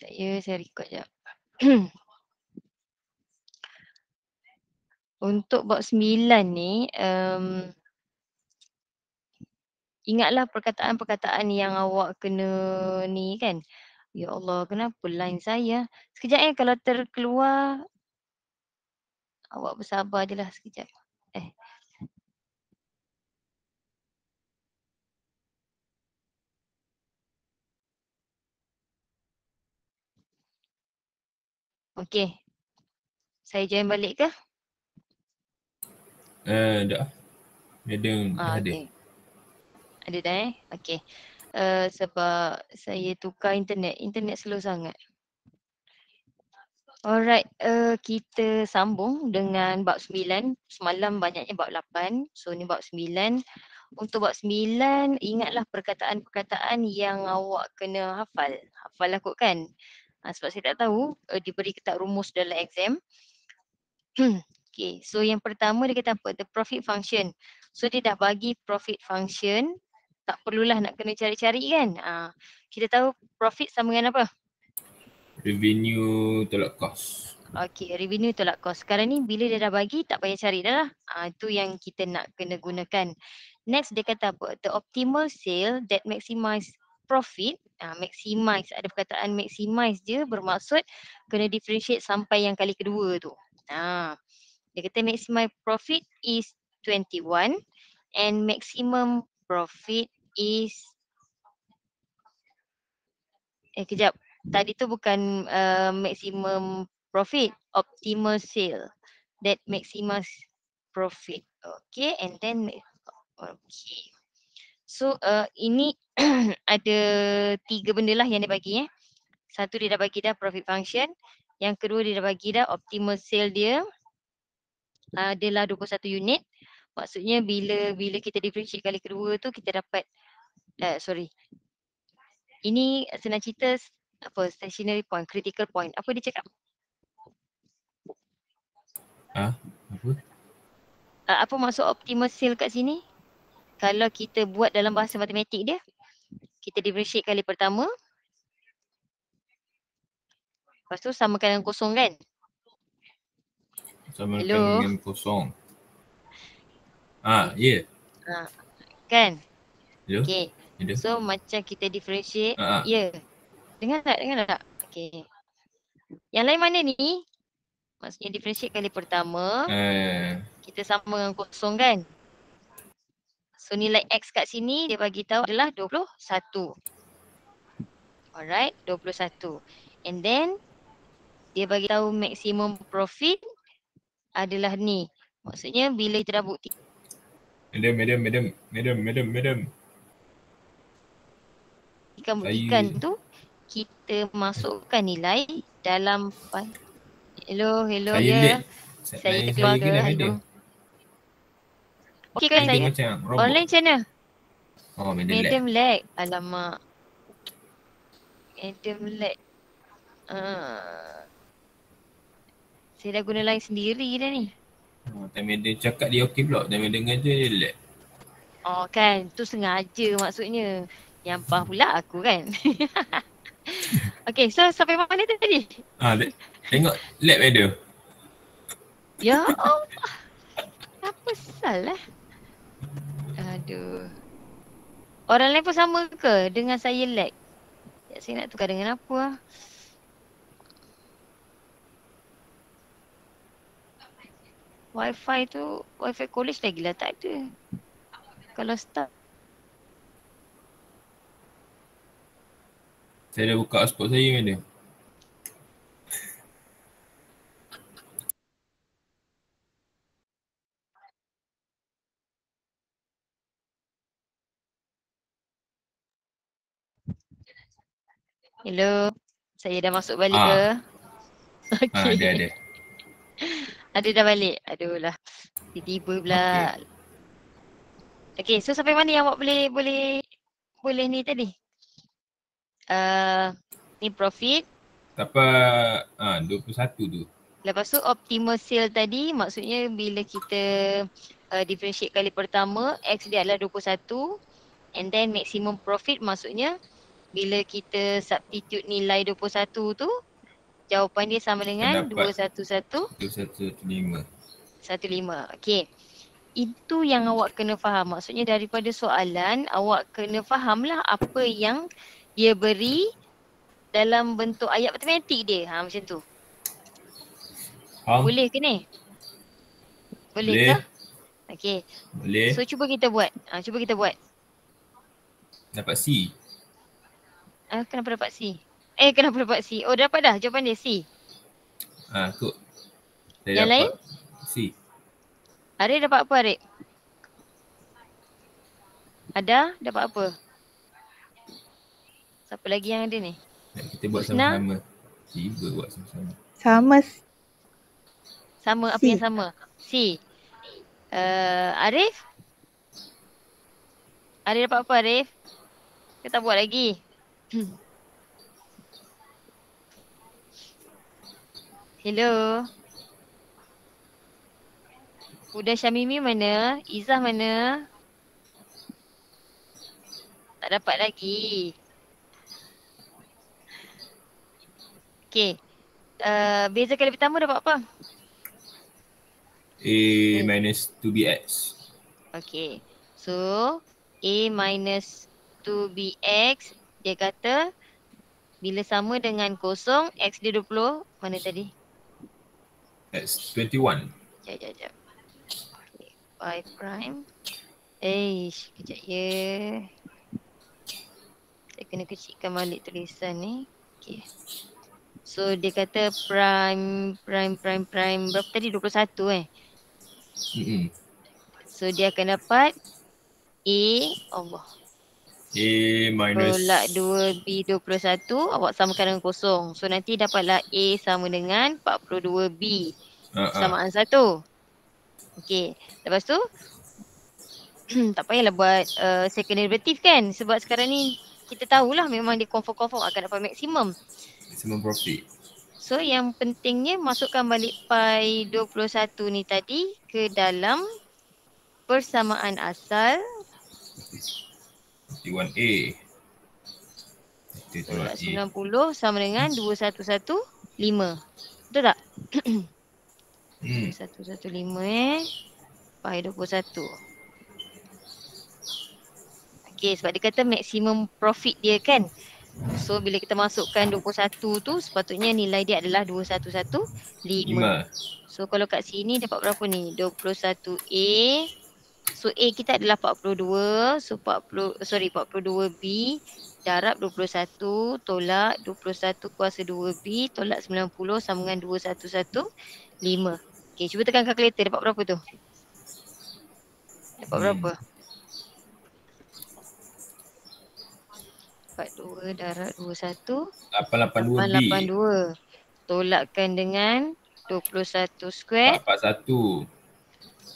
Saya record sekejap. Untuk bab 9 ni, ingatlah perkataan-perkataan yang awak kena ni kan. Ya Allah, kenapa line saya? Sekejap kalau terkeluar, awak bersabar je lah sekejap. Okey. Saya join balik ke? Dah. Madam dah ada. Okay. Ada dah Okay. Sebab saya tukar internet. Internet slow sangat. Alright, kita sambung dengan bab 9. Semalam banyaknya bab 8. So ni bab 9. Untuk bab 9, ingatlah perkataan-perkataan yang awak kena hafal. Hafal lah kot kan? Sebab saya tak tahu diberi ke tak rumus dalam exam. Okay, so yang pertama dia kata apa? The profit function. So dia dah bagi profit function. Tak perlulah nak kena cari-cari kan? Kita tahu profit sama dengan apa? Revenue tolak cost. Okay, revenue tolak cost. Sekarang ni bila dia dah bagi, tak payah cari dah lah. Itu yang kita nak kena gunakan. Next dia kata apa? The optimal sale that maximize profit. Maximize, ada perkataan maximize je bermaksud kena differentiate sampai yang kali kedua tu. Dia kata maximum profit is 21 and maximum profit is kejap. Tadi tu bukan maximum profit, optimal sale that maximize profit. Okay, and then okay. So ini ada 3 benda lah yang dia bagi Satu dia dah bagi dah profit function. Yang kedua dia dah bagi dah optimal sale dia adalah 21 unit. Maksudnya bila kita differentiate kali kedua tu kita dapat ini senang cerita stationary point, critical point. Apa dia cakap? Apa? Apa maksud optimal sale kat sini? Kalau kita buat dalam bahasa matematik dia, kita differentiate kali pertama. Lepas tu samakan dengan kosong kan? Samakan dengan kosong. Ya. Kan? Hello? Okay. Hello? So macam kita differentiate. Ya. Dengar tak? Okay. Yang lain mana ni? Maksudnya differentiate kali pertama. Kita sama dengan kosong kan? So nilai X kat sini dia bagi tahu adalah 21. Alright, 21. And then dia bagi tahu maximum profit adalah ni. Maksudnya bila kita dah bukti. Madam. Buktikan tu kita masukkan nilai dalam hello ya. Saya keluar ke hello. Okey kan saya? Online macam mana? Madam lag. Alamak. Madam lag. Saya dah guna line sendiri dah ni. Time Madam cakap dia okey pula. Time Madam ngajar dia lag. Kan, tu sengaja maksudnya. Yang faham pula aku kan. Okay, so sampai mana tadi? Tengok lag Madam. Ya Allah. Apa salah? Aduh. Orang lain pun sama ke dengan saya lag? Saya nak tukar dengan apa Wi-Fi tu, Wi-Fi college lagi lah tak ada. Kalau start. Saya dah buka hotspot saya Madam. Hello. Saya dah masuk balik ke? Okay. Ada. Ada dah balik. Aduh lah. Tiba-tiba pula. Okay, so sampai mana yang awak boleh ni tadi? Ni profit. Sampai 21 tu. Lepas tu optimal sale tadi maksudnya bila kita differentiate kali pertama X dia adalah 21 and then maximum profit maksudnya bila kita substitute nilai 21 tu, jawapan dia sama dengan Pendapat 21115. 2115. Okey. Itu yang awak kena faham. Maksudnya daripada soalan, awak kena fahamlah apa yang dia beri dalam bentuk ayat matematik dia. Macam tu. Faham? Boleh ke ni? Boleh ke? Boleh. Okey. Boleh. So cuba kita buat. Cuba kita buat. Dapat C. Kenapa dapat C? Kenapa dapat C? Oh dapat dah jawapan dia C. Kot. Saya Yang dapat lain? C. Arif dapat apa Arif? Ada? Dapat apa? Siapa lagi yang ada ni? Kita buat Husna? sama-sama. Tiba buat sama-sama. Sama. Sama, apa C. yang sama? C. Arif? Arif dapat apa Arif? Kita buat lagi. Hello. Huda Syamimi mana? Izzah mana? Tak dapat lagi. Okay. Beza kali pertama dapat apa? A minus 2bx. Okay. So, A minus 2bx, dia kata bila sama dengan kosong, x dia 20, mana tadi? X 21. Sekejap. Okay. 5 prime. Sekejap ya. Saya kena kecilkan balik tulisan ni. Okay. So dia kata prime berapa tadi? 21 So dia akan dapat A, Allah. A minus Tolak 2B 21, awak samakan dengan kosong. So nanti dapatlah A sama dengan 42B. Samaan 1. Okey, lepas tu tak payahlah buat second derivative kan. Sebab sekarang ni kita tahulah memang dia confirm akan dapat maksimum. maximum profit. So yang pentingnya masukkan balik pi 21 ni tadi ke dalam persamaan asal 51A. Kita tolak tolak A. 90 sama dengan 2115. Betul tak? 2115 pi 21. Okay, sebab dia kata maksimum profit dia kan. So bila kita masukkan 21 tu sepatutnya nilai dia adalah 2115. 5. So kalau kat sini dapat berapa ni? 21A. So A kita adalah 42. So 42B darab 21 tolak 21 kuasa 2B tolak 90 sama dengan 2115. Okay, cuba tekan kalkulator, dapat berapa tu? Dapat berapa? 42 darab 21 882B. 882. Tolakkan dengan 21 square 441.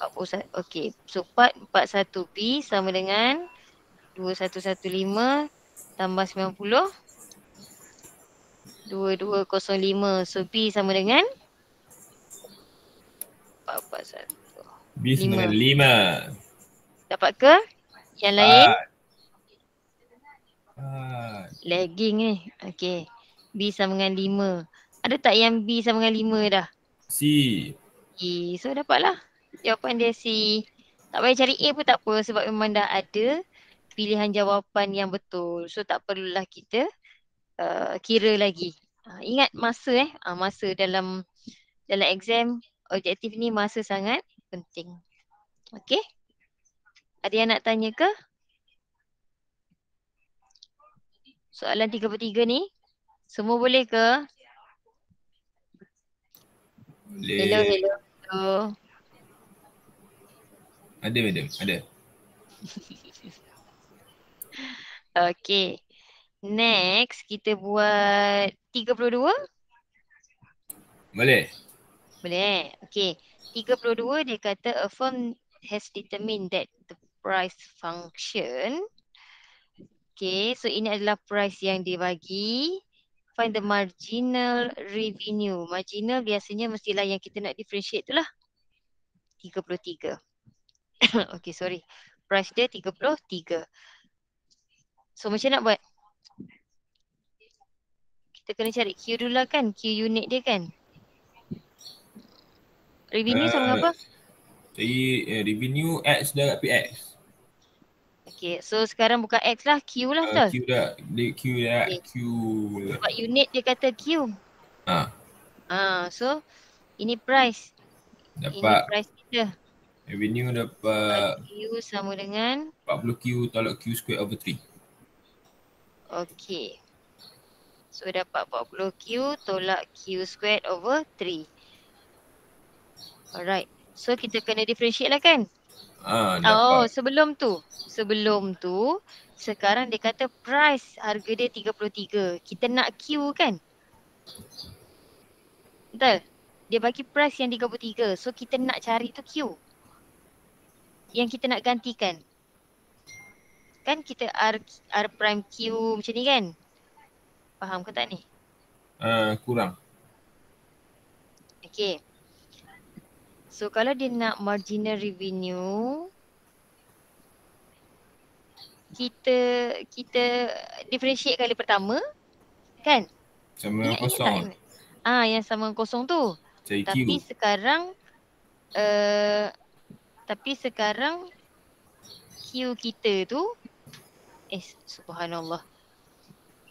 41. Okey. So 441B sama dengan 2115 tambah 90 2205. So B sama dengan 441. B sama dengan 5. Dapat ke? Yang lain? Lagging. Lagging ni. Okey. B sama dengan 5. Ada tak yang B sama dengan 5 dah? C. So dapatlah. Jawapan dia C. Tak payah cari A pun tak apa sebab memang dah ada pilihan jawapan yang betul. So tak perlulah kita kira lagi. Ingat masa masa dalam exam objektif ni masa sangat penting. Okey? Ada yang nak tanya ke? Soalan 33 ni semua boleh ke? Boleh. Hello. Ada madam, ada. Okey. Next kita buat 32. Boleh. Boleh. Okey. 32 dia kata a firm has determined that the price function. Okay, so ini adalah price yang dia bagi. Find the marginal revenue. Marginal biasanya mestilah yang kita nak differentiate tu lah. 33. Okay, sorry. Price dia 33. So macam nak buat? kita kena cari Q dulu lah kan, Q unit dia kan. Revenue sama dengan apa? Jadi revenue X dah kat PX. Okay, so sekarang bukan X lah, Q lah betul? Q dah, Q dah, Okay. Q. Sebab unit dia kata Q. So ini price. Ini Dapat price kita. revenue dapat Q sama dengan 40Q tolak Q square over 3. okay. So dapat 40Q tolak Q squared over 3. Alright. So kita kena differentiate lah kan? Dapat. Sebelum tu sekarang dia kata price harga dia 33. Kita nak Q kan? Betul? Dia bagi price yang 33. So kita nak cari tu Q. Yang kita nak gantikan. Kan kita R prime Q macam ni kan? Faham ke tak ni? Kurang. Okay. So kalau dia nak marginal revenue, kita differentiate kali pertama kan? Sama dengan Ingat tak? kosong. Yang sama dengan kosong tu. Cari Q. Tapi sekarang Q kita tu subhanallah.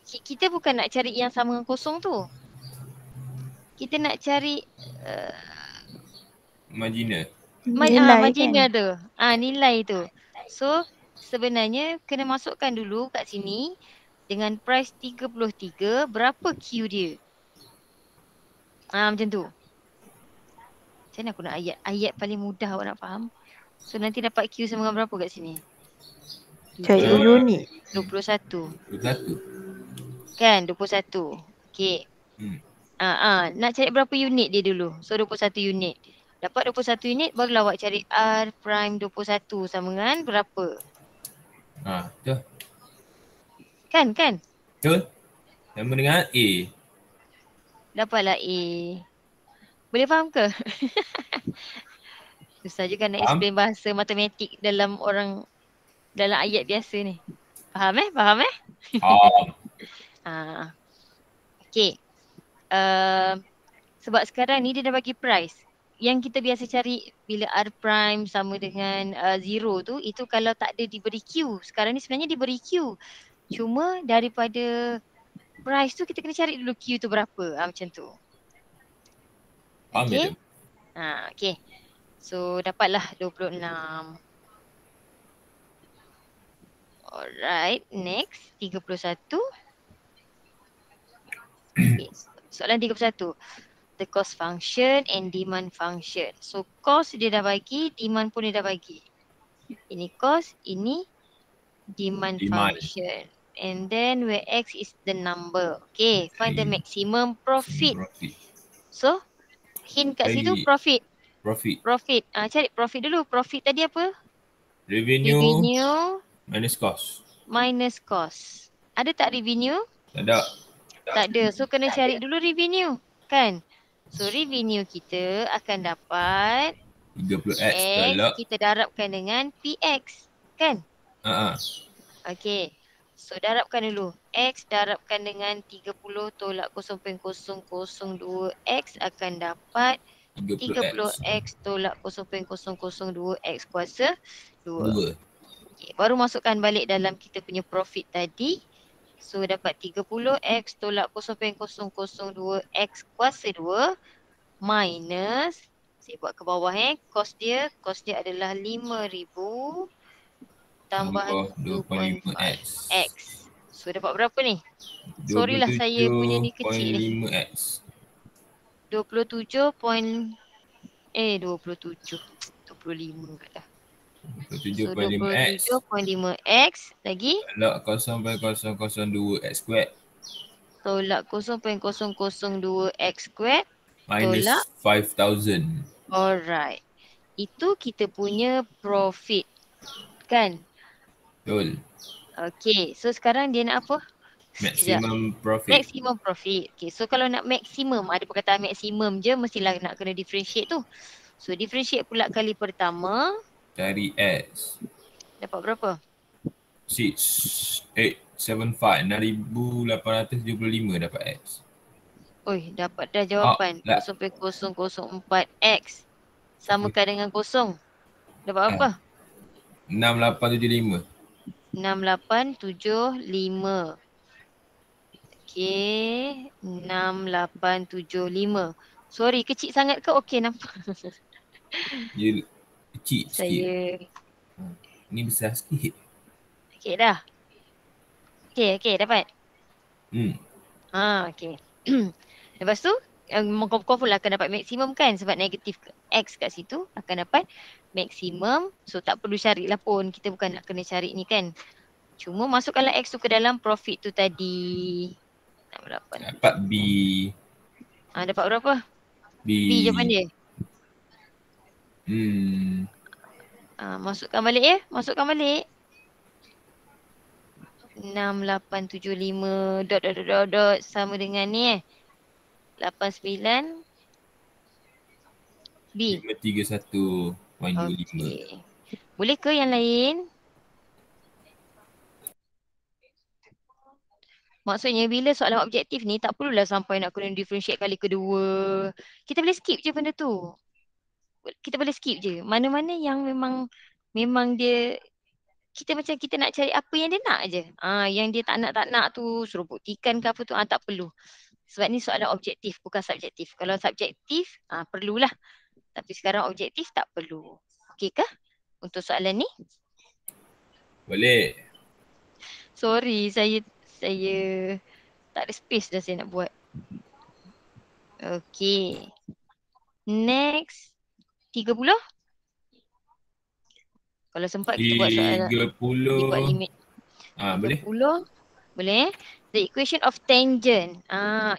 Kita bukan nak cari yang sama dengan kosong tu. Kita nak cari Marginal. marginal tu. Nilai tu. So sebenarnya kena masukkan dulu kat sini dengan price 33, berapa Q dia? Macam tu. Macam mana aku nak ayat paling mudah awak nak faham. So nanti dapat Q sama dengan berapa kat sini? Cari unit. 21. 21. Kan 21. Okay. Nak cari berapa unit dia dulu. So 21 unit. Dapat 21 unit barulah awak cari R prime 21 sama dengan berapa. Betul. Kan? Betul. Sama dengan A. Dapatlah A. Boleh faham ke? Susah juga nak explain bahasa matematik dalam ayat biasa ni. Faham? Faham. Okay. Sebab sekarang ni dia dah bagi price. Yang kita biasa cari bila R prime sama dengan 0 tu, itu kalau tak ada diberi Q. Sekarang ni sebenarnya diberi Q. Cuma daripada price tu kita kena cari dulu Q tu berapa. Macam tu. Okay. Okay. So dapatlah 26. Alright, next 31. Okay, soalan 31. The cost function and demand function. So cost dia dah bagi, demand pun dia dah bagi. Ini cost, ini demand function. And then where X is the number. Okay, find the maximum profit. So hint kat situ profit. Cari profit dulu. Profit tadi apa? Revenue minus cost. Ada tak revenue? Tak ada. So kena cari dulu revenue. Kan? So revenue kita akan dapat 30X X kita darabkan dengan PX. Kan? Okay. So darabkan dulu. X darabkan dengan 30 tolak 0.0002X akan dapat 30X tolak 0.002X kuasa 2. Okay, baru masukkan balik dalam kita punya profit tadi. So dapat 30X tolak 0.002X kuasa 2 minus, saya buat ke bawah cost dia adalah 5,000 tambah 2.5X. So dapat berapa ni? Sorry lah saya punya ni kecil ni. 27.5X 27.5X lagi tolak 0.002X squared tolak 0.002X squared minus 5,000. Alright. Itu kita punya profit. Kan? Betul. Okay. So sekarang dia nak apa? Maximum profit. Maximum profit. Okay. So kalau nak maximum, ada perkataan maximum je mestilah nak kena differentiate tu. So differentiate pula kali pertama. Cari X. Dapat berapa? 6,875. 6,875 dapat X. Oi, dapat dah Oh, jawapan. tak. 0.004x samakan dengan kosong. Dapat apa? 6875. 6875. Okey, 6875. Sorry, kecil sangat ke? Okey, nampak. Dia kecil sikit. Saya, Ni besar sikit. okey dah. Okey, dapat. Okey. Lepas tu, confirm lah akan dapat maksimum kan sebab negatif x kat situ akan dapat maksimum. So tak perlu carilah pun. Kita bukan nak kena cari ni kan. Cuma masukkanlah x tu ke dalam profit tu tadi. 68. Dapat B. Dapat berapa? B. B jawapan dia. Masukkan balik ya. Masukkan balik. 6875 dot sama dengan ni 89 B. 531 125. Okey. Boleh ke yang lain? Maksudnya bila soalan objektif ni tak perlulah sampai nak kena differentiate kali kedua. Kita boleh skip je benda tu. Kita boleh skip je. Mana-mana yang memang dia kita macam kita nak cari apa yang dia nak je. Yang dia tak nak tu suruh buktikan ke apa tu tak perlu. Sebab ni soalan objektif bukan subjektif. Kalau subjektif perlulah. Tapi sekarang objektif tak perlu. Okey kah untuk soalan ni? Boleh. Sorry, saya tak ada space dah saya nak buat. Okey. Next 30. Kalau sempat kita buat soalan 30. buat limit. 30. Boleh. Boleh. The equation of tangent.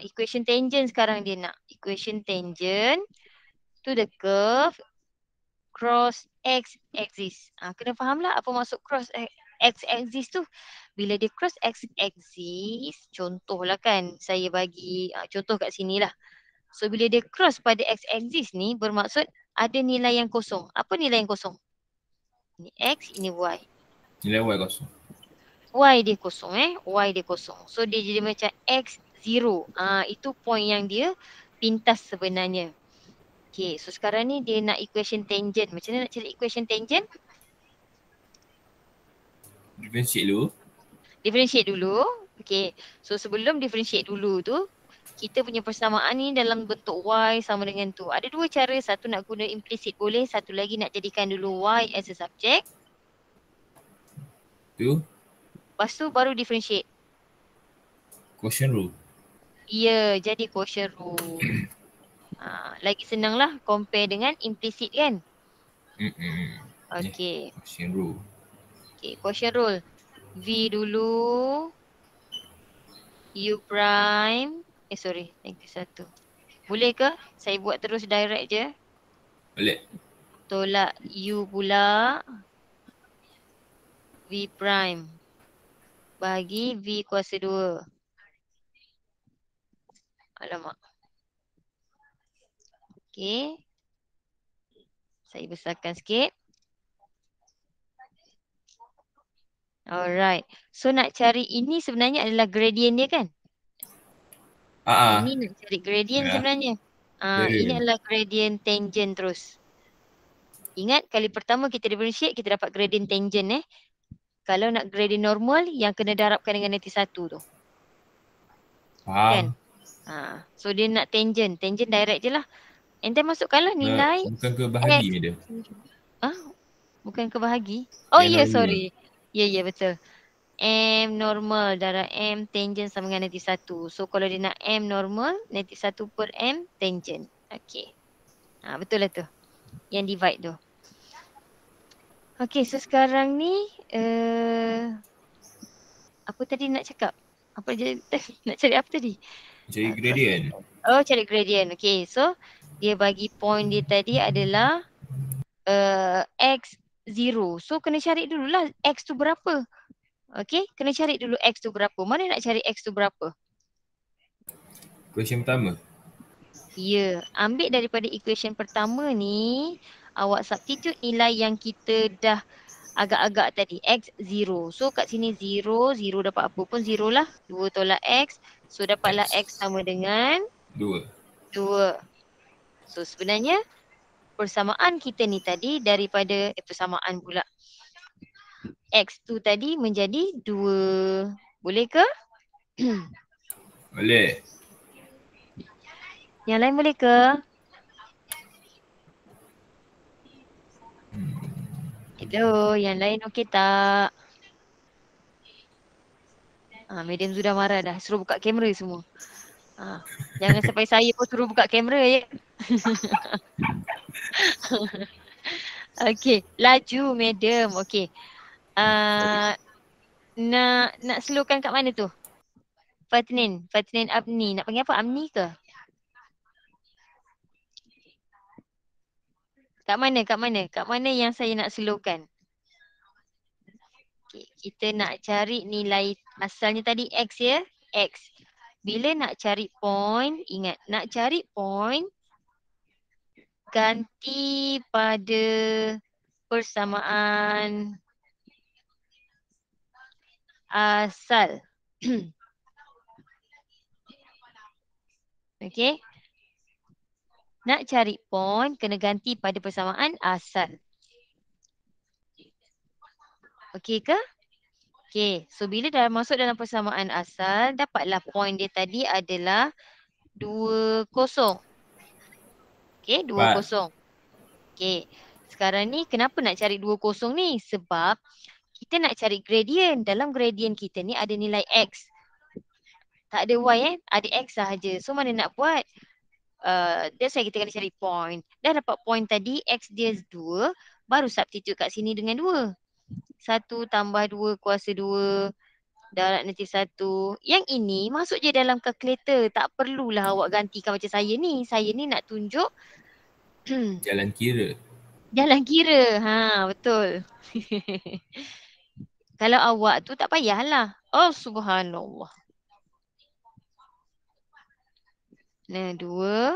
Equation tangent sekarang dia nak. Equation tangent to the curve cross x axis. Kena faham lah apa maksud cross x axis tu. Bila dia cross x axis, contohlah kan saya bagi contoh kat sini lah. So bila dia cross pada x axis ni bermaksud ada nilai yang kosong. Apa nilai yang kosong? Ini x, ini y. Nilai Y kosong. Y dia kosong Y dia kosong. So dia jadi macam x0. Itu point yang dia pintas sebenarnya. Okay, so sekarang ni dia nak equation tangent. Macam mana nak cari equation tangent? Differentiate dulu. Okay, so sebelum differentiate dulu tu, kita punya persamaan ni dalam bentuk Y sama dengan tu. Ada dua cara. Satu nak guna implicit boleh. Satu lagi nak jadikan dulu Y as a subject. Tu Lepas tu baru differentiate. quotient rule. Ya, jadi quotient rule. Lagi senang lah compare dengan implicit kan? Okay. Quotient rule. Okay, quotient rule. V dulu. U prime. -1. Boleh ke? Saya buat terus direct je. Boleh. Tolak U pula. V prime. Bahagi V kuasa 2. Alamak. Okay. Saya besarkan sikit. Alright. So nak cari ini sebenarnya adalah gradient dia kan? Ini nak cari gradient sebenarnya. Ini adalah gradient tangent terus. Ingat kali pertama kita differentiate kita dapat gradient tangent Kalau nak gradient normal yang kena darabkan dengan 91 tu. Kan? So dia nak tangent. Tangent direct je lah. And then masukkanlah nilai. Bukan ke bahagi dia. Bukan ke bahagi? Oh ya, sorry. Ya, betul. M normal darab M tangent sama dengan 91. So kalau dia nak M normal, 91 per M tangent. Okay. Betul lah tu. Yang divide tu. Okay, so sekarang ni apa tadi nak cakap? Nak cari apa tadi? Cari gradient. Cari gradient. Okay, so dia bagi point dia tadi adalah x0. So kena cari dululah x tu berapa. Okay, kena cari dulu x tu berapa. Mana nak cari x tu berapa? Equation pertama. Ya, ambil daripada equation pertama ni, awak substitute nilai yang kita dah agak-agak tadi, x0. So kat sini 0 dapat apa pun 0 lah. 2 tolak x. So dapatlah x sama dengan 2. 2. So sebenarnya persamaan kita ni tadi daripada persamaan pula. X2 tadi menjadi 2. Boleh ke? Boleh. Yang lain boleh ke? Hello, yang lain okey tak? Madam sudah marah dah. Suruh buka kamera semua. Jangan sampai saya pun suruh buka kamera ya. Okey, laju madam. Okey. Nak slowkan kat mana tu? Fatnin Abni. Nak panggil apa? Amni ke? Kat mana? Kat mana yang saya nak slowkan? Okay, kita nak cari nilai asalnya tadi X ya. X. Bila nak cari point, ingat nak cari point ganti pada persamaan asal. Okey. Nak cari point kena ganti pada persamaan asal. Okey ke? Okey. So bila dah masuk dalam persamaan asal, dapatlah point dia tadi adalah 20. Okey, 20. Okey. Sekarang ni kenapa nak cari 20 ni? Sebab kita nak cari gradient. Dalam gradient kita ni ada nilai X. Tak ada Y ada X sahaja. So mana nak buat? That's why kita kena cari point. Dah dapat point tadi, X dia 2. Baru substitute kat sini dengan 2. 1 tambah 2 kuasa 2. Darab nanti 1. Yang ini masuk je dalam kalkulator. Tak perlulah awak gantikan macam saya ni. Saya ni nak tunjuk Jalan kira. jalan kira. Betul. Kalau awak tu tak payahlah. Oh subhanallah. Nah 2.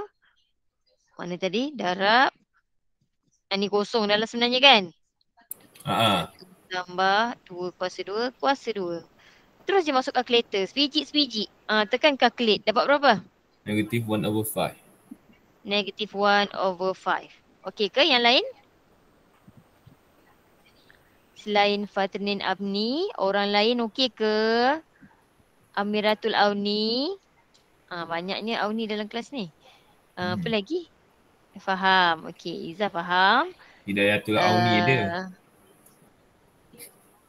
Mana tadi? Darab. Ni kosong dalam sebenarnya kan? 1 tambah 2 kuasa 2 kuasa 2. Terus je masuk kalkulator. Sebiji. Tekan calculate. Dapat berapa? Negative 1/5. Negative 1/5. Okey ke yang lain? Selain Fatnin Abni, orang lain okey ke? Amiratul Auni. Banyaknya Auni dalam kelas ni. Apa lagi? Faham. Okey, Izzah faham. Hidayatul Auni ada.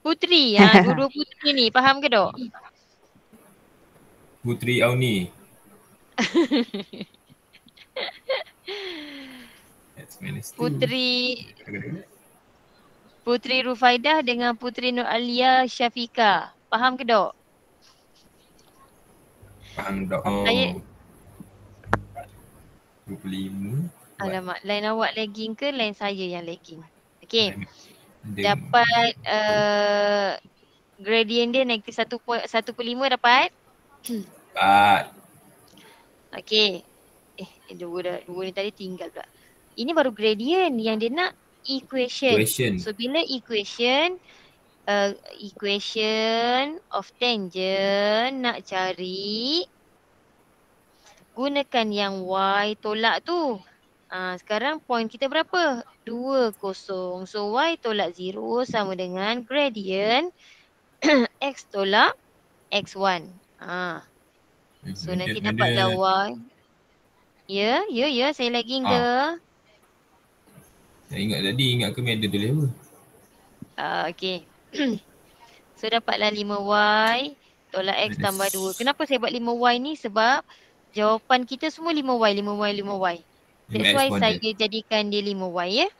Putri. Dua-dua putri ni. Faham ke dok? Putri Auni. That's minus 2. Putri Rufaidah dengan Putri Nur Alia Syafika. Faham ke dok? Faham dok. Saya 25. Alamak, lain awak lagging ke lain saya yang lagging? Okey. Dia Dapat gradient dia negatif 1/5 dapat? Dapat. Okey. Dua ni tadi tinggal pula. Ini baru gradient, yang dia nak equation. So bila equation of tangent nak cari, gunakan yang y tolak tu. Sekarang point kita berapa? 20. So y tolak 0 sama dengan gradient x tolak x1. So nanti dapatlah y. Ya, saya lagging ke? Saya ingat tadi, ingat ke medal tulis apa? Okey. So dapatlah 5y tolak x tambah 2. Kenapa saya buat 5y ni? Sebab jawapan kita semua 5y. That's why saya jadikan dia 5y ya.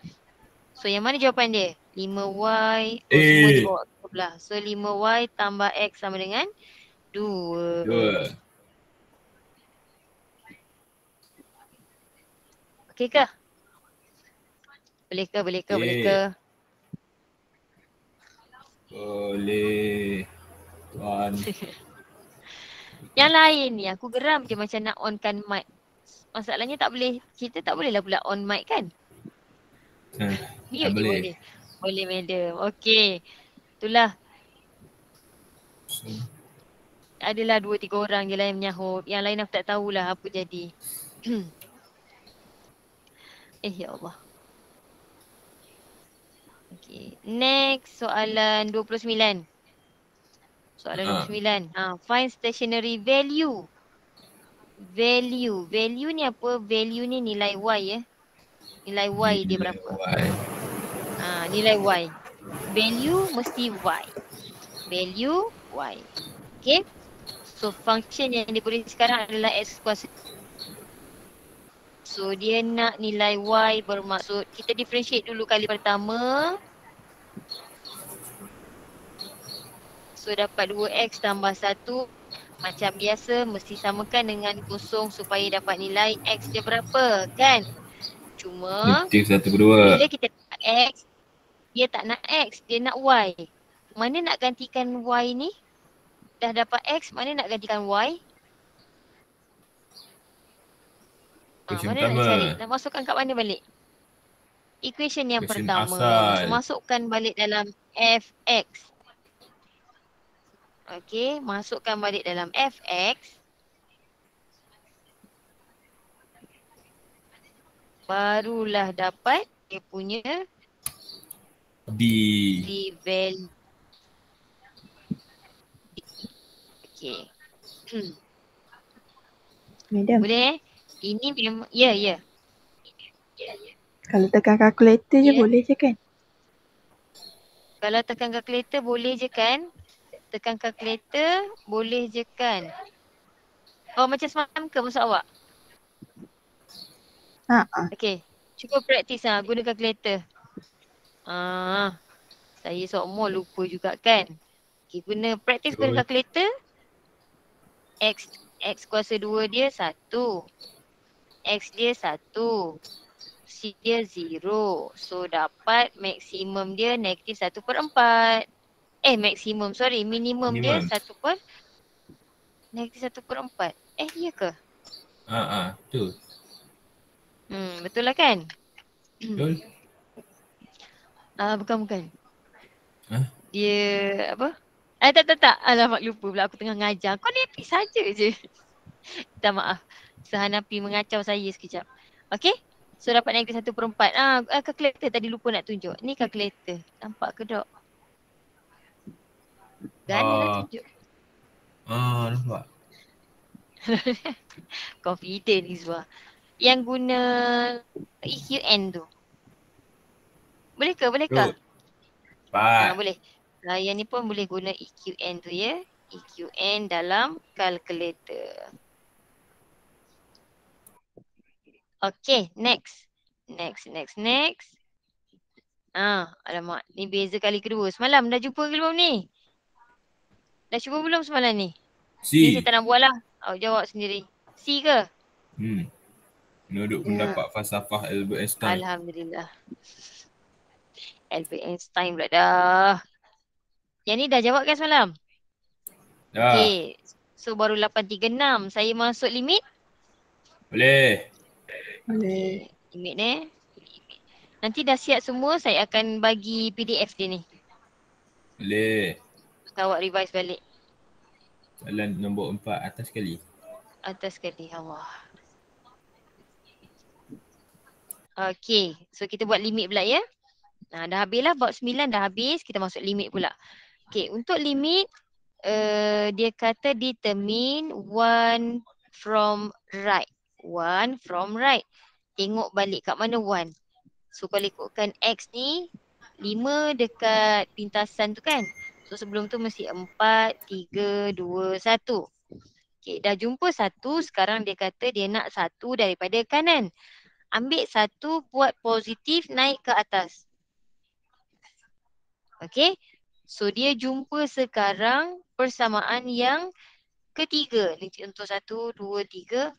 So yang mana jawapan dia? 5y. Semua dibawa ke sebelah. So 5y tambah x sama dengan 2. Okey ke? Boleh ke? Boleh. Tuan. Yang lain ni aku geram je macam nak onkan mic. Masalahnya kita tak boleh lah pula on mic kan? Boleh. Boleh madam. Okey. Itulah. adalah 2-3 orang je lah yang menyahut. Yang lain aku tak tahulah apa jadi. Ya Allah. Okay. Next soalan 29. Soalan Ha. 29. Find stationary value. Value ni apa? Value ni nilai Y ya. Nilai Y dia Nilai berapa? Y. Nilai Y. Value mesti Y. Value Y. Okay. So function yang diberi sekarang adalah X kuasa. So dia nak nilai Y bermaksud kita differentiate dulu kali pertama. So dapat 2X tambah 1. Macam biasa mesti samakan dengan kosong supaya dapat nilai X dia berapa kan. Cuma Negatif 1/2. bila kita dapat X, dia tak nak X, dia nak Y. Mana nak gantikan Y ni? Dah dapat X, mana nak gantikan Y? Question Mana nak pertama. cari? Nak masukkan kat mana balik? Equation yang Question pertama. asal. So masukkan balik dalam Fx. Okay, masukkan balik dalam Fx. Barulah dapat dia punya D. value. Okay. Madam, Boleh Ini memang, ya. kalau tekan kalkulator je Ya. boleh je kan? Kalau tekan kalkulator boleh je kan? Tekan kalkulator boleh je kan? Oh macam semalam ke maksud awak? Okay. Cuba praktis guna kalkulator. Saya semua lupa juga kan? Okay, praktis guna Betul. kalkulator. X kuasa 2 dia 1. X dia 1. C dia 0. So dapat maksimum dia negatif 1/4. Maksimum, sorry. Minimum dia Minimum. negatif 1/4. Ya ke? Betul. Betul lah kan? Betul. Bukan. Hah? Dia apa? Tak. Alamak lupa pula aku tengah ngajar. Kau ni epic saja je. Minta maaf. Sehanapi mengacau saya sekejap. Okay? So dapat negatif 1/4. Kalkulator tadi lupa nak tunjuk. Ni kalkulator. Nampak ke dok? Gana nak tunjuk. Nampak. Confident ni semua. Yang guna EQN tu. Boleh ke? Betul. Cepat. Boleh. Yang ni pun boleh guna EQN tu ya. EQN dalam kalkulator. Okay, next. Alamak. Ni beza kali kedua. Semalam dah jumpa ke belum ni? Dah cuba belum semalam ni? Ni saya C. tak nak buat lah. Awak jawab sendiri. C ke? Menurut pendapat falsafah Albert Einstein. Alhamdulillah. Albert Einstein pula dah. Yang ni dah jawab kan semalam? Dah. Okay. So baru 836. Saya masuk limit? Boleh. Boleh. Limit ni. Nanti dah siap semua, saya akan bagi PDF dia ni. Boleh. Awak revise balik. Soalan nombor 4 atas sekali. Atas sekali. Allah. Okay. So kita buat limit pula ya. Dah habis lah. Bab 9 dah habis. Kita masuk limit pula. Okay. Untuk limit. Dia kata determine one from right. One from right. Tengok balik kat mana one. So kalau ikutkan X ni 5 dekat pintasan tu kan. So sebelum tu mesti 4, 3, 2, 1. Okay, dah jumpa 1. Sekarang dia kata dia nak 1 daripada kanan. Ambil 1, buat positif, naik ke atas. Okay. So dia jumpa sekarang persamaan yang ketiga. Ni contoh 1, 2, 3.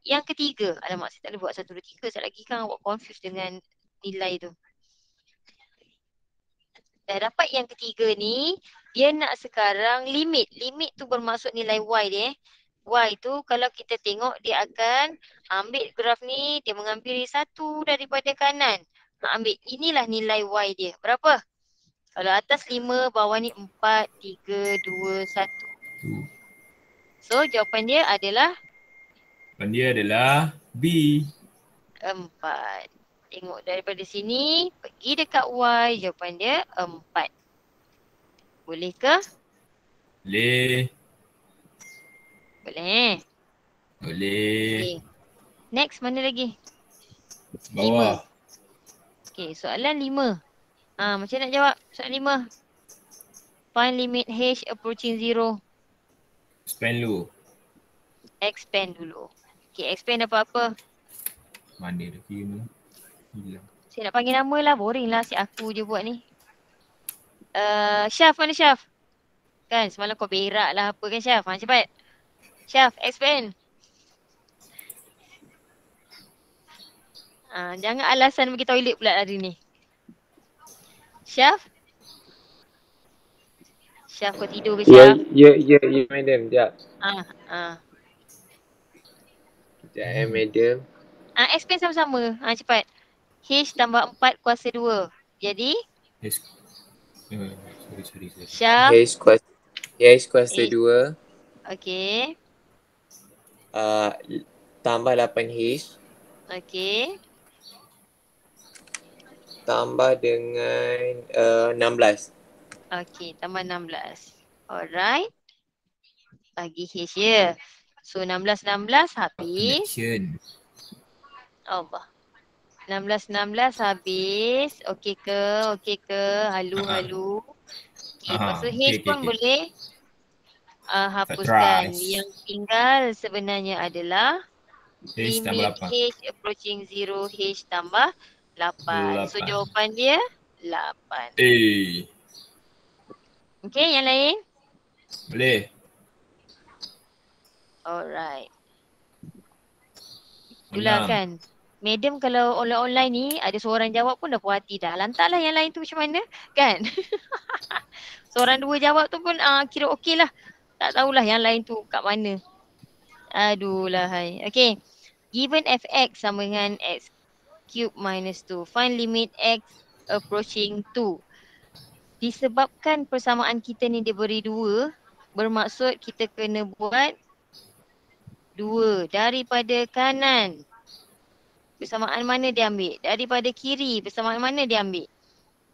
Yang ketiga. Alamak, saya tak boleh buat 1, 2, 3. Sekejap lagi kan awak confused dengan nilai tu. Dah dapat yang ketiga ni, dia nak sekarang limit. Limit tu bermaksud nilai Y dia. Y tu kalau kita tengok dia akan ambil graf ni, dia mengambil 1 daripada kanan. Ambil, inilah nilai Y dia. Berapa? Kalau atas 5, bawah ni 4, 3, 2, 1. So jawapan dia adalah Jawapan dia adalah B. 4. Tengok daripada sini, pergi dekat Y, jawapan dia 4. Boleh ke? Boleh. Boleh. Boleh. Okay. Next, mana lagi? 5. Bawah. Okay, soalan 5. Macam nak jawab soalan 5? Find limit H approaching 0. Expand dulu. Expand dulu. Okay, expand dapat apa? Mana dah kira ni? Hilang. Saya nak panggil nama lah, boring lah si aku je buat ni. Syaf, mana Syaf? Kan semalam kau berak lah apa kan Syaf? Cepat. Syaf, expand. Jangan alasan pergi toilet pula hari ni. Syaf? Syaf kau tidur ke Syaf? Ya, madam. Sekejap. Sekejap, madam. Expand sama-sama. Cepat. H tambah 4 kuasa 2. Jadi? Sorry. Syaf? H kuasa 2. Okay. Tambah 8H. Okay. Tambah dengan 16. Okay, tambah 16. Alright. Bagi H ya. So 16 habis. Connection. Allah. 16 habis. Okey ke? Halu. Okay, lepas tu H pun boleh hapuskan. Yang tinggal sebenarnya adalah H limit tambah 8. H approaching 0, H tambah 8. So jawapan dia 8. Okay, yang lain? Boleh. Alright. Itulah kan. Madam kalau online ni ada seorang jawab pun dah puas hati dah. Lantaklah yang lain tu macam mana kan. Seorang 2 jawab tu pun kira okey lah. Tak tahulah yang lain tu kat mana. Aduh lah hai. Okay. Given fx sama dengan x cube minus 2. Find limit x approaching 2. Disebabkan persamaan kita ni dia beri 2. Bermaksud kita kena buat 2 daripada kanan. Persamaan mana dia ambil? Daripada kiri, persamaan mana dia ambil?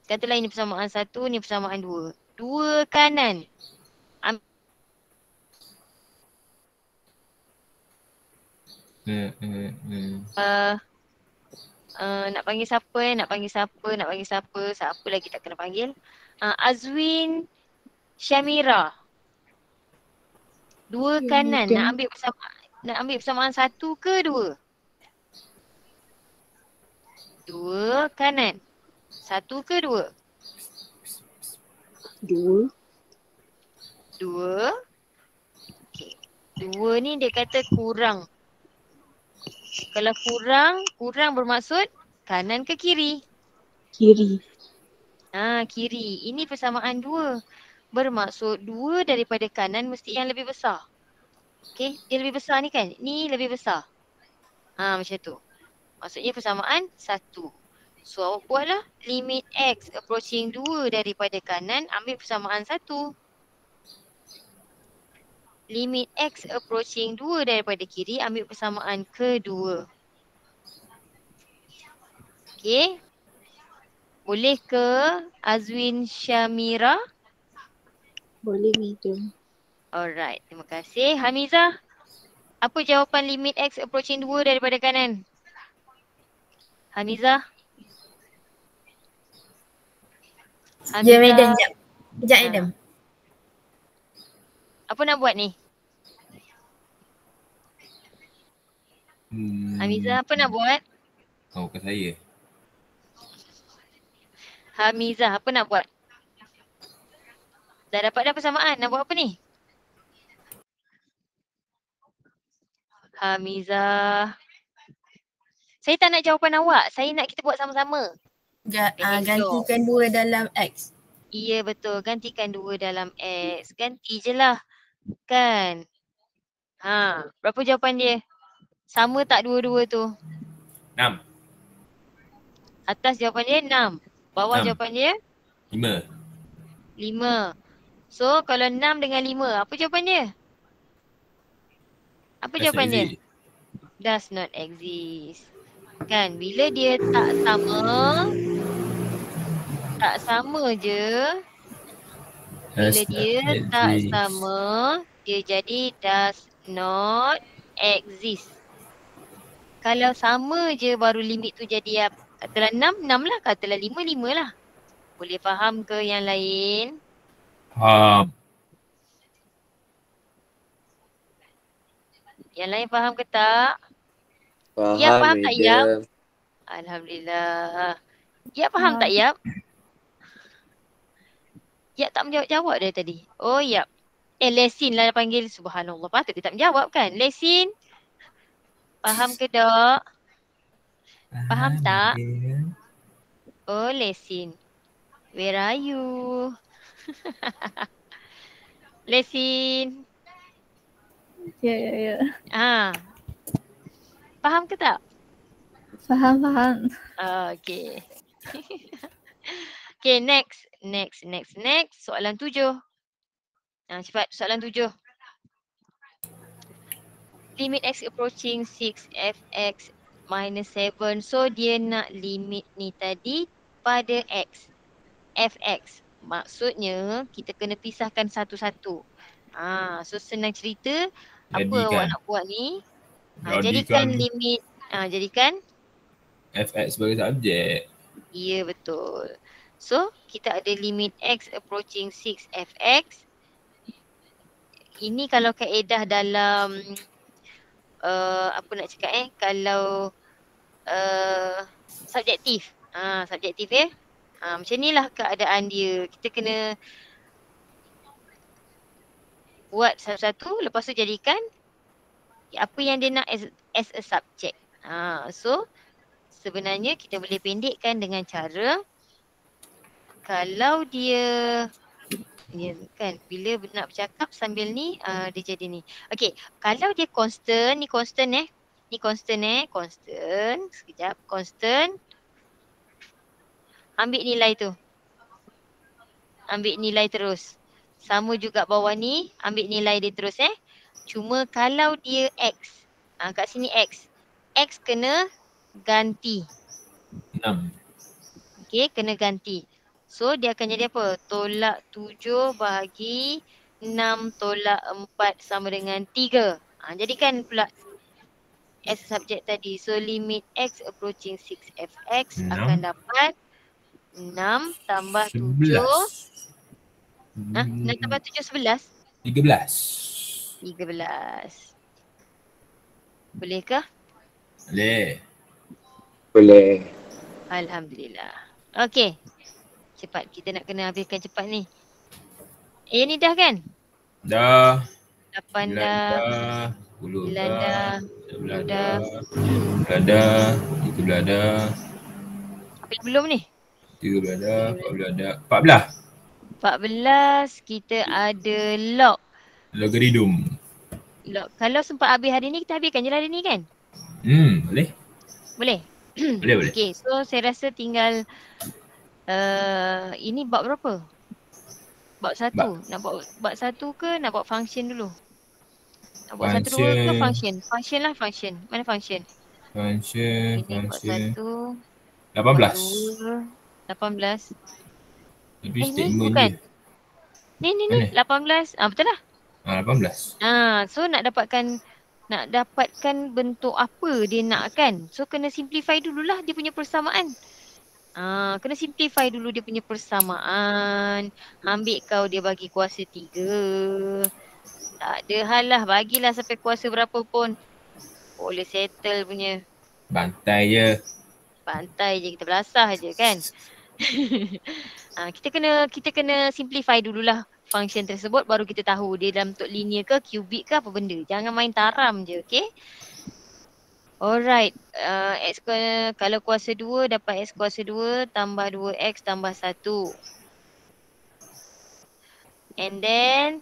Katalah ini persamaan 1, ni persamaan 2. 2 kanan. Nak panggil siapa Nak panggil siapa? Siapa lagi tak kena panggil? Azwin Syamira. 2 kanan. Nak ambil persamaan 1 ke 2? 2 kanan. 1 ke 2? 2. 2. Okay. 2 ni dia kata kurang. Kalau kurang bermaksud kanan ke kiri? Kiri. Kiri. Ini persamaan 2. Bermaksud 2 daripada kanan mesti yang lebih besar. Okay, dia lebih besar ni kan? Ni lebih besar. Macam tu. Maksudnya persamaan 1. So awak buatlah limit x approaching 2 daripada kanan, ambil persamaan 1. Limit x approaching 2 daripada kiri, ambil persamaan kedua. Okay. Boleh ke Azwin Syamira? Boleh madam. Alright, terima kasih. Hamizah, apa jawapan limit x approaching 2 daripada kanan? Hamizah? Ya madam, sekejap madam. Apa nak buat ni? Hamizah, apa nak buat? Bukan saya. Hamizah, apa nak buat? Dah dapat dah persamaan, nak buat apa ni? Hamizah. Saya tak nak jawapan awak, saya nak kita buat sama-sama. Gantikan 2 dalam X. Ya betul, gantikan 2 dalam X. Ganti je lah. Kan? Berapa jawapan dia? Sama tak dua-dua tu? 6. Atas jawapan dia 6. Bawah 6. jawapan dia? 5. 5. So kalau 6 dengan 5, apa jawapan dia? Apa Does not jawapan dia? exist. Does not exist. Kan bila dia tak sama je. Bila Does not dia tak exist. sama, dia jadi does not exist. Kalau sama je baru limit tu jadi apa? Katalah 6, 6 lah. Katalah 5, 5 lah. Boleh faham ke yang lain? Faham. Yang lain faham ke tak? Faham, Ya faham tak Yap? madam. Alhamdulillah. Yap faham tak Yap? Yap tak menjawab-jawab dari tadi. Oh Yap. Lesin lah panggil. Subhanallah. Patut dia tak menjawab kan? Lesin. Faham ke tak? Faham tak? Madam. Oh Lesin. Where are you? Lesin. Ya. Faham ke tak? Faham. Okay. Okay, next. Soalan 7. Cepat, soalan 7. Limit x approaching 6fx minus 7. So, dia nak limit ni tadi pada x. Fx. Maksudnya, kita kena pisahkan satu-satu. So senang cerita, apa Jadikan. awak nak buat ni? Jadikan Jadikan limit, jadikan. fx sebagai subjek. Ya, betul. So, kita ada limit x approaching 6fx. Ini kalau kaedah dalam apa nak cakap kalau subjektif. Subjektif macam inilah keadaan dia. Kita kena buat satu-satu, lepas tu jadikan apa yang dia nak as a subject. So sebenarnya kita boleh pendekkan dengan cara kalau dia kan bila nak bercakap sambil ni dia jadi ni. Okey, kalau dia constant, ni constant constant. Sekejap, constant. Ambil nilai tu. Ambil nilai terus. Sama juga bawah ni, ambil nilai dia terus Cuma kalau dia X, kat sini X. X kena ganti. 6. Okay, kena ganti. So dia akan jadi apa? Tolak 7 bahagi 6 tolak 4 sama dengan 3. Jadikan pula S subjek tadi. So limit X approaching 6fx 6. akan dapat 6 tambah 7. 6 tambah 7, 11? 13. 13. Bolehkah? Boleh. Alhamdulillah. Okey. Cepat. Kita nak kena habiskan cepat ni. Ni dah kan? Dah. 8 9 dah. dah. 10 9 dah. dah. 11 dah. dah. 12 dah. 13 dah. Apa yang belum ni? 13 dah. 14 dah. 14. 14 kita ada log. Logarithm. Log. Kalau sempat habis hari ni, kita habiskan je lah hari ni kan? Boleh? Boleh? Boleh. Okay, so saya rasa tinggal ini bab berapa? Bab 1. Nak buat bab 1 ke nak buat function dulu? Nak buat 1, 2 ke function? Function lah, function. Mana function? Function. Ini buat 1. 18. 18. Tapi Ni statement bukan. je. Ni Mana? 18. Betul lah. 18. So nak dapatkan bentuk apa dia nak kan. So kena simplify dululah dia punya persamaan. Kena simplify dulu dia punya persamaan. Ambil kau dia bagi kuasa 3. Tak ada hal lah, bagilah sampai kuasa berapa pun. Boleh settle punya. Bantai je. Pantai je, kita belasah je kan. Kita kena simplify dululah function tersebut, baru kita tahu dia dalam bentuk linear ke cubic ke apa benda. Jangan main taram je, okay? Alright, x kalau kuasa 2 dapat x kuasa 2 tambah 2x tambah 1. And then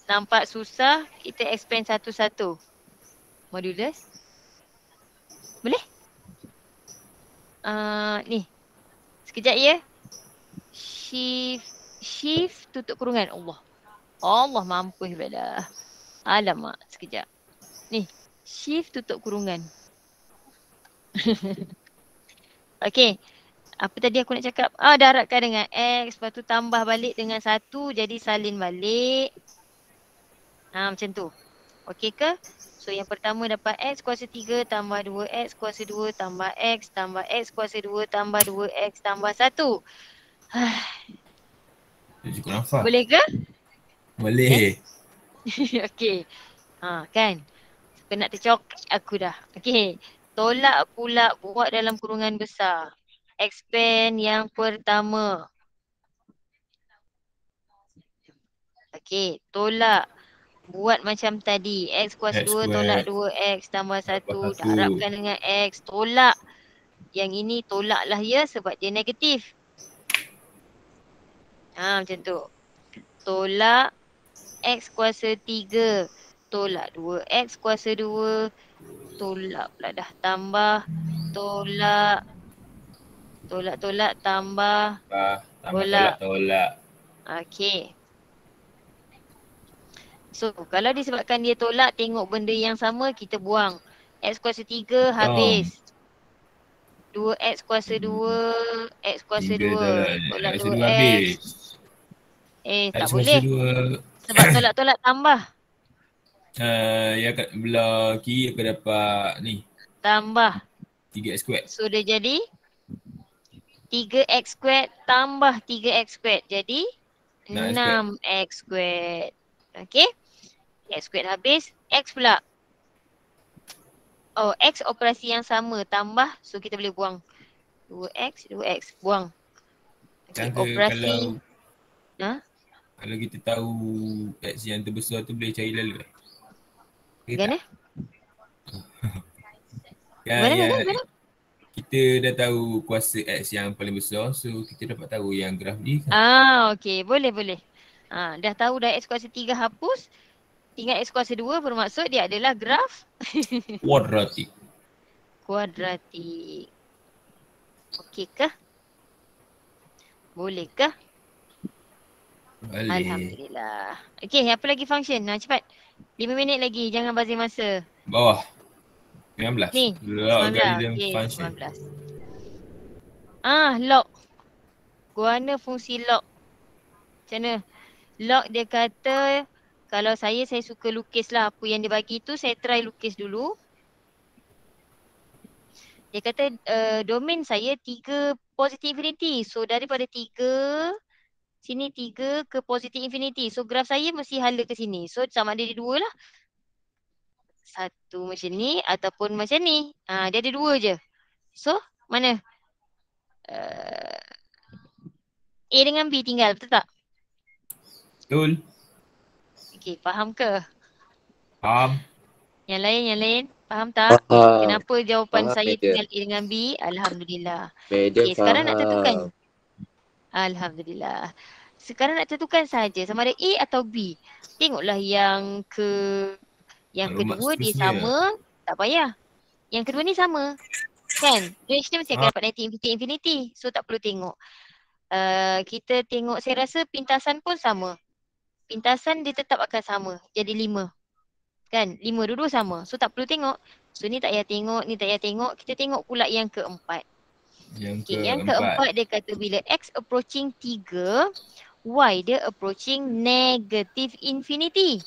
nampak susah, kita expand satu-satu. Modulus. Boleh? Ni. Sekejap ya. Shift tutup kurungan. Allah mampus dah. Alamak, sekejap. Ni, Shift tutup kurungan. Okey. Apa tadi aku nak cakap? Darabkan dengan X. Lepas tu tambah balik dengan 1. Jadi salin balik. Macam tu. Okey ke? So yang pertama dapat X kuasa 3 tambah 2X kuasa 2 tambah X tambah X kuasa 2 tambah 2X tambah 1. Dia cukup nafas. Boleh ke? Boleh. Okey. Kan? Kena tercokek aku dah. Okey. Tolak pula buat dalam kurungan besar. Expand yang pertama. Okey. Tolak. Buat macam tadi. X kuasa X 2 square tolak 2X tambah 1. tambah 1. Darabkan dengan X. Tolak. Yang ini tolaklah ya sebab dia negatif. Macam tu. Tolak X kuasa 3. Tolak 2X kuasa 2. Tolak pula dah. Tambah. Tolak. Tolak tambah. Tolak. Okey. So kalau disebabkan dia tolak, tengok benda yang sama kita buang. X kuasa 3 habis. 2X kuasa 2. X kuasa 2. Tolak X kuasa 2 2X. habis. Tak X kuasa boleh. 2. Sebab tolak-tolak tambah. Yang kat belah kiri aku dapat ni. Tambah. 3X squared. So dia jadi 3X squared tambah 3X squared. Jadi 6X squared. Okey. X squared habis. X pula. X operasi yang sama tambah. So kita boleh buang. 2X. Buang. Okay, operasi. Kalau kita tahu X yang terbesar tu boleh cari lalu. Gimana? Gimana? Kita dah tahu kuasa X yang paling besar. So kita dapat tahu yang graf ni. Okey. Boleh. Dah tahu dah X kuasa 3 hapus. Tinggal X kuasa 2 bermaksud dia adalah graf kuadratik. Okey ke? Boleh ke? Boleh. Alhamdulillah. Okey, apa lagi function? Cepat. 5 minit lagi, jangan bazir masa. Bawah. 19. Ni, Logarithm 19. function. 19. Log. Guna fungsi log. Macam mana? Log dia kata kalau saya suka lukis lah apa yang dia bagi tu, saya try lukis dulu. Dia kata domain saya 3 positive infinity. So daripada 3, sini 3 ke positive infinity. So graf saya mesti hala ke sini. So sama ada dia 2 lah. Satu macam ni ataupun macam ni. Dia ada 2 je. So mana? A dengan B tinggal, betul tak? Betul. Okey, faham ke? Faham. Yang lain, faham tak? Faham. Kenapa jawapan Faham, saya Medan. tinggal A dengan B? Alhamdulillah. Medan Okey, sekarang nak tentukan. faham. Alhamdulillah. Sekarang nak tentukan saja sama ada A atau B. Tengoklah yang kedua dia sama, tak payah. Yang kedua ni sama. Kan? Range dia mesti akan dapat 90 infinity. So tak perlu tengok. Kita tengok, saya rasa pintasan pun sama. Pintasan dia tetap akan sama. Jadi 5. Kan? 5 dua-dua sama. So tak perlu tengok. So ni tak payah tengok, ni tak payah tengok. Kita tengok pula yang keempat. Yang keempat dia kata bila X approaching 3, Y dia approaching negative infinity.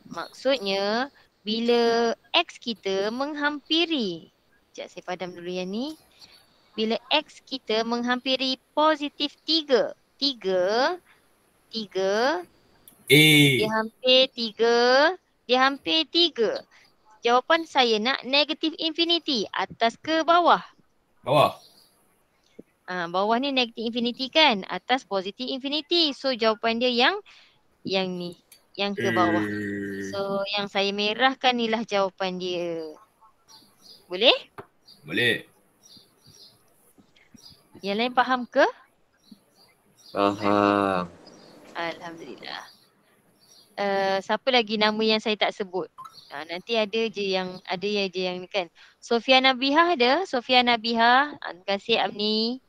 Maksudnya bila X kita menghampiri, sekejap saya padam dulu yang ni. Bila X kita menghampiri positif 3. 3. Dia hampir 3. Dia hampir 3. Jawapan saya nak negative infinity. Atas ke bawah? Bawah. Bawah ni negative infinity kan? Atas positive infinity. So jawapan dia yang ni. Yang ke bawah. So yang saya merahkan inilah jawapan dia. Boleh? Boleh. Yang lain faham ke? Faham. Alhamdulillah. Siapa lagi nama yang saya tak sebut? Nanti ada je yang ni kan. Sofia Nabihah ada? Sofia Nabihah. Terima kasih Amni.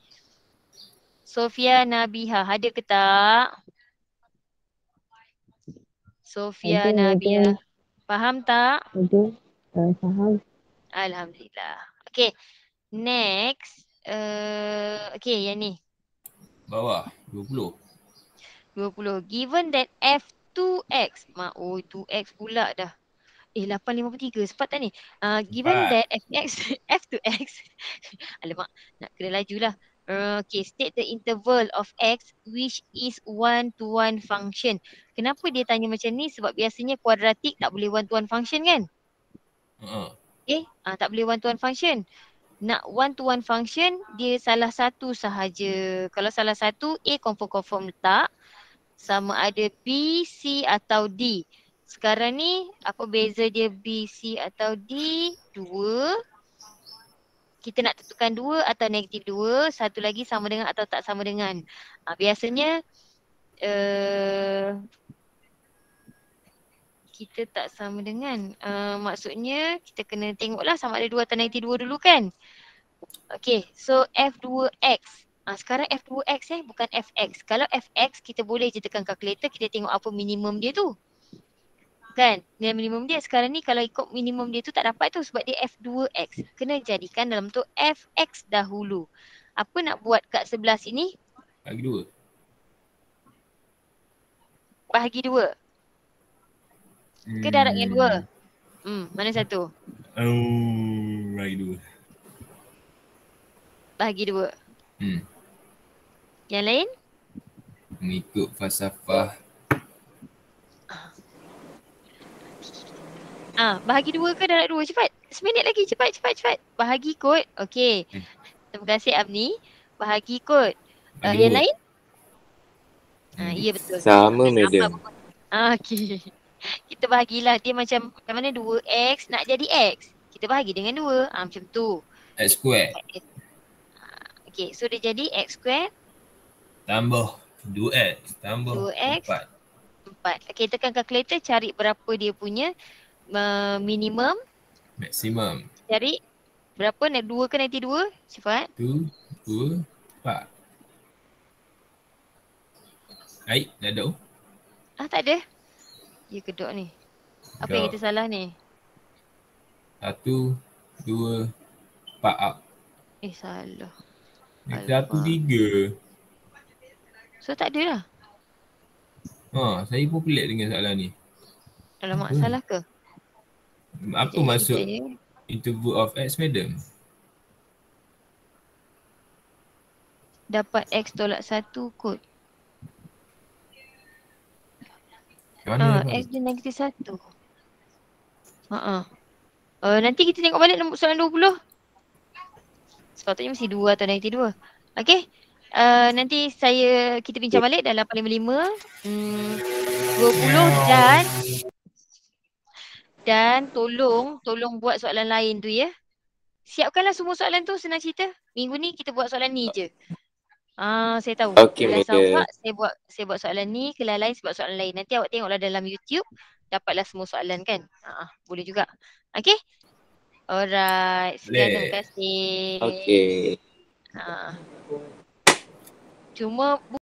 Sofia Nabihah ada ke tak? Sofia Nabihah. Faham tak? Ada. Faham. Alhamdulillah. Okay. Next. Okay, yang ni. Bawah 20. 20. Given that F2X. 2X pula dah. 8.53. Sempat tak ni? Given Sempat. that Fx, F2X. Alamak, nak kena laju lah. Okay, state the interval of X which is one-to-one function. Kenapa dia tanya macam ni? Sebab biasanya kuadratik tak boleh one-to-one function kan? Okay, tak boleh one-to-one function. Nak one-to-one function, dia salah satu sahaja. Kalau salah satu, A confirm letak. Sama ada B, C atau D. Sekarang ni, apa beza dia B, C atau D? 2. Kita nak tentukan 2 atau negatif 2. Satu lagi sama dengan atau tak sama dengan. Biasanya, kita tak sama dengan. Maksudnya, kita kena tengoklah sama ada 2 atau negatif 2 dulu kan? Okay, so F2X. Sekarang F2X bukan Fx. Kalau Fx, kita boleh je tekan kalkulator, kita tengok apa minimum dia tu. Kan? Nilai minimum dia sekarang ni kalau ikut minimum dia tu tak dapat tu sebab dia F2X. Kena jadikan dalam tu Fx dahulu. Apa nak buat kat sebelah sini? Bagi 2. Bahagi 2. Ke darab yang 2? Mana satu? Bagi 2. Bahagi 2. Yang lain? Mengikut falsafah. Bahagi 2 ke darab 2? Cepat. Seminit lagi. Cepat. Bahagi kod. Okey. Terima kasih Abni. Bahagi kod. Yang lain? Ya betul. Sama madam. Okey. Kita bahagilah dia macam mana 2x nak jadi x. Kita bahagi dengan 2. Macam tu. X square. Okey. So dia jadi x square. Tambah 2x. Tambah 2x. 4. Okey, tekan kalkulator cari berapa dia punya minimum. Maksimum. Cari berapa? 2 ke nanti 2? Cepat. 1, 2, 4. Baik, dah ada. Tak ada. Ya kedok ni. Apa yang kita salah ni? 1, 2, 4 up. Salah. 1, 3. So tak ada lah. Saya pun pelik dengan soalan ni. Alamak, salah ke? Apa maksud interval of x, madam? Dapat x tolak 1 kot. X dia negatif 1. Nanti kita tengok balik soalan 20. Sepatutnya mesti 2 atau negatif 2. Okay. Nanti kita bincang balik dalam 8.55. 20 dan tolong buat soalan lain tu ya. Siapkanlah semua soalan tu, senang cerita. Minggu ni kita buat soalan ni je. Saya tahu. Okey, Kelas madam. awak saya buat soalan ni, kelas lain saya buat soalan lain. Nanti awak tengoklah dalam YouTube, dapatlah semua soalan kan. Boleh juga. Okay? Alright. Sekian, terima kasih. Okey. Cuma